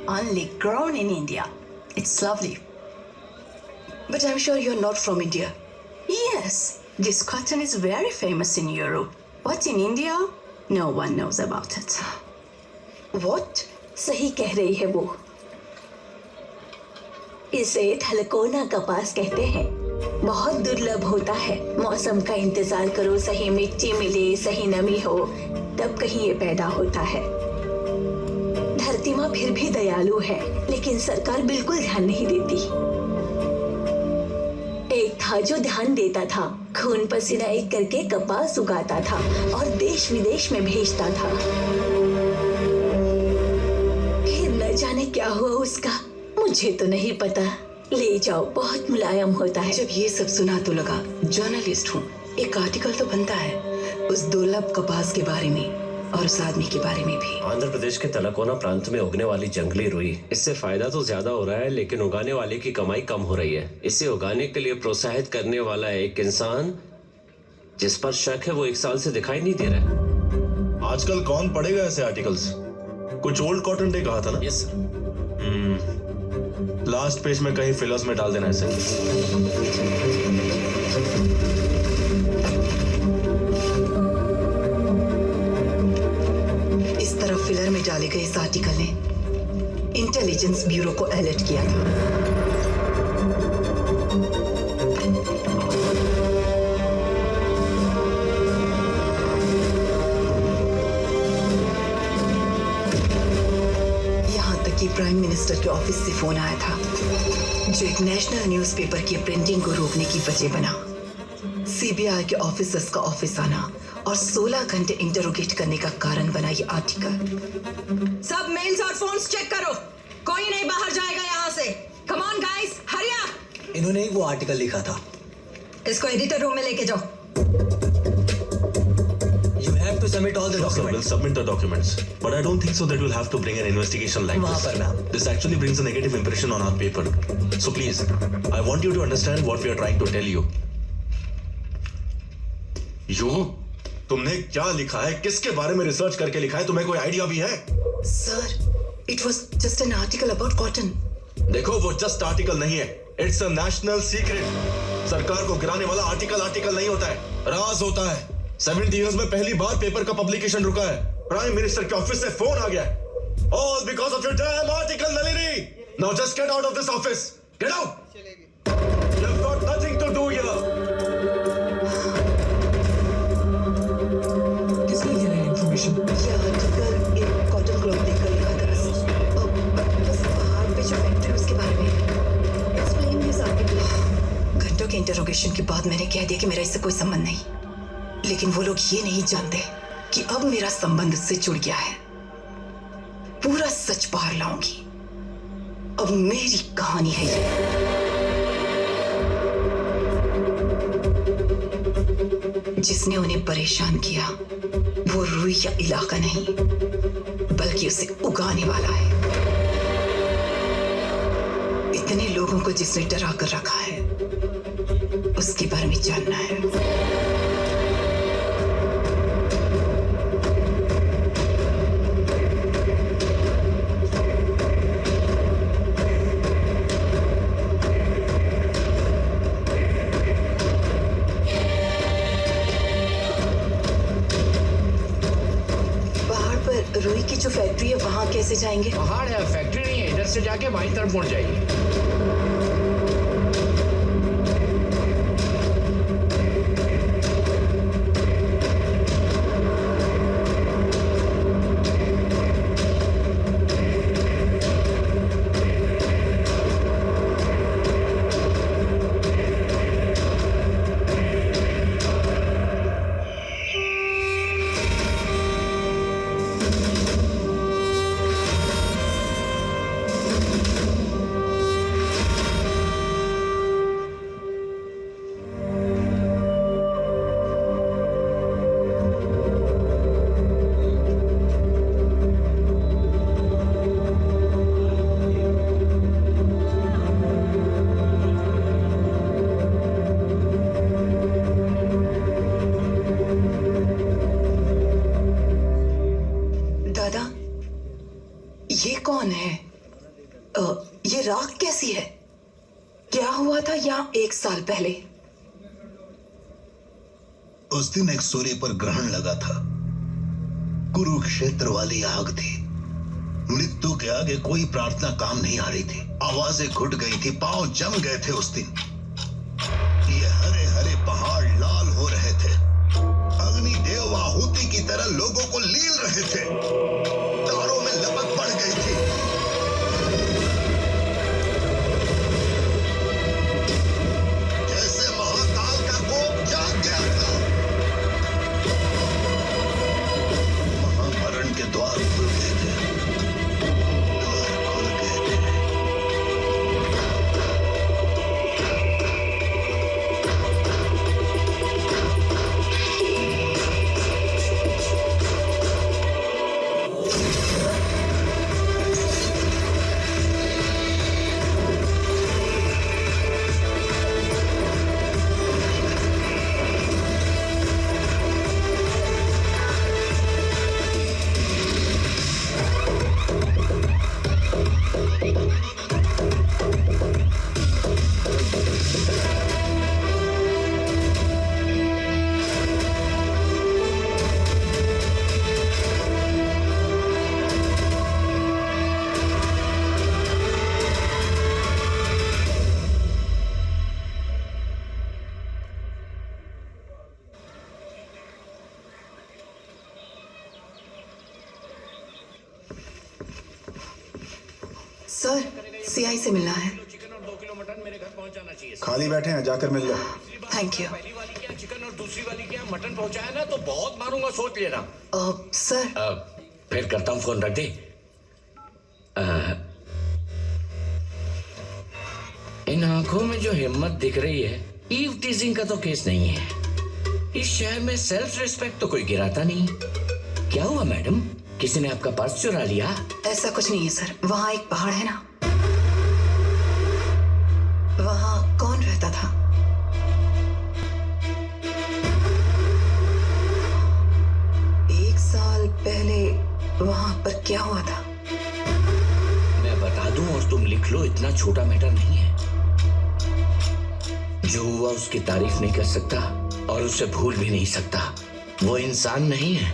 only grown in India. It's lovely. But I'm sure you're not from India. Yes, this cotton is very famous in Europe. But in India, no one knows about it. What? सही कह रही है वो। इसे थलकोना कपास कहते हैं। बहुत दुर्लभ होता है। मौसम का इंतजार करो, सही मिट्टी मिले, सही नमी हो, तब कहीं ये पैदा होता है। धरती माँ फिर भी दयालु है, लेकिन सरकार बिल्कुल ध्यान नहीं देती। एक था जो ध्यान देता था, खून पसीना एक करके कपास उगाता था और देश विदेश में भेजता था। फिर न जाने क्या हुआ उसका, मुझे तो नहीं पता। ले जाओ, बहुत मुलायम होता है। जब ये सब सुना तो लगा जर्नलिस्ट हूँ, एक आर्टिकल तो बनता है उस दुर्लभ कपास के बारे में और उस आदमी के बारे में भी। आंध्र प्रदेश के तलकोना प्रांत में उगने वाली जंगली रुई, इससे फायदा तो ज्यादा हो रहा है, लेकिन उगाने वाले की कमाई कम हो रही है। इसे उगाने के लिए प्रोत्साहित करने वाला एक इंसान जिस पर शक है वो 1 साल से दिखाई नहीं दे रहा है। आजकल कौन पढ़ेगा ऐसे आर्टिकल्स? कुछ ओल्ड कॉटन डे कहा था ना? Yes sir. लास्ट पेज में कहीं फिलर्स में डाल देना ऐसे। इस तरफ फिलर में डाले गए इस आर्टिकल ने इंटेलिजेंस ब्यूरो को अलर्ट किया था। कि प्राइम मिनिस्टर के ऑफिस से फोन आया था, जो एक नेशनल न्यूज़पेपर की प्रिंटिंग को रोकने की वजह बना। सीबीआई के ऑफिसर्स का ऑफिस आना और 16 घंटे इंटरोगेट करने का कारण बना ये आर्टिकल। सब मेल्स और फोन्स चेक करो, कोई नहीं बाहर जाएगा यहाँ से। Come on guys, hurry up. इन्होंने ही वो आर्टिकल लिखा था। इसको एडिटर रूम में लेके जाओ। have to submit all the documents. We'll submit the documents, but I don't think so that we'll have to bring an investigation like वहाँ this. पर ma'am. This actually brings a negative impression on our paper. So please, I want you to understand what we are trying to tell you. तुमने क्या लिखा है? किसके बारे में research करके लिखा है? तुम्हें कोई आइडिया भी है? Sir, it was just an article about cotton. देखो, वो जस्ट आर्टिकल नहीं है. It's a national secret. सरकार को गिराने वाला आर्टिकल नहीं होता है, राज होता है। 70 years में पहली बार पेपर का पब्लिकेशन रुका है। प्राइम मिनिस्टर के ऑफिस से फोन आ गया। All because of your damn article, Nalini. Now just get out of this office. Get out. You've got nothing to do here. किसने दिया है इन्फॉर्मेशन? ये आर्टिकल एक कॉटन क्लॉथ देकर लिखा था। बस पहाड़ पे जो फैक्ट्री उसके बारे में। Explain this article. घंटों के इंटरोगेशन के बाद मैंने कह दिया कि मेरा इससे कोई संबंध नहीं, लेकिन वो लोग ये नहीं जानते कि अब मेरा संबंध उससे जुड़ गया है। पूरा सच बाहर लाऊंगी। अब मेरी कहानी है ये। जिसने उन्हें परेशान किया वो रुई या इलाका नहीं, बल्कि उसे उगाने वाला है। इतने लोगों को जिसने डरा कर रखा है, उसके बारे में जानना है। रुई की जो फैक्ट्री है वहां कैसे जाएंगे? पहाड़ है, फैक्ट्री नहीं है। इधर से जाके बाईं तरफ मुड़ जाइए। ये राख कैसी है? क्या हुआ था यहाँ 1 साल पहले? उस दिन एक सूर्य पर ग्रहण लगा था। कुरुक्षेत्र वाली आग थी। मृत्यु के आगे कोई प्रार्थना काम नहीं आ रही थी। आवाजें घुट गई थी, पांव जम गए थे उस दिन। ये हरे हरे पहाड़ लाल हो रहे थे। अग्निदेव आहुति की तरह लोगों को लील रहे थे। तारों में लपक पड़ गई थी। जैसे महाकाल का कोप जाग गया था। महामरण के द्वार खुल गए थे। द्वार खुल गए थे। सर, सीआई से मिलना है। चिकन और 2 किलो मटन मेरे घर पहुंचाना चाहिए। खाली बैठे हैं, जाकर मिल लो। Thank you. पहली वाली क्या चिकन और दूसरी वाली क्या मटन पहुंचाया ना तो बहुत मारूंगा, सोच लेना। सर, फिर करता हूँ, फोन रख दे। इन आंखों में जो हिम्मत दिख रही है, ईव टीजिंग का तो केस नहीं है। इस शहर में सेल्फ रिस्पेक्ट तो कोई गिराता नहीं। क्या हुआ मैडम, किसी ने आपका पर्स चुरा लिया? ऐसा कुछ नहीं है सर। वहाँ एक पहाड़ है ना, वहाँ कौन रहता था? एक साल पहले वहाँ पर क्या हुआ था? मैं बता दूं और तुम लिख लो, इतना छोटा मैटर नहीं है। जो हुआ उसकी तारीफ नहीं कर सकता और उसे भूल भी नहीं सकता। वो इंसान नहीं है,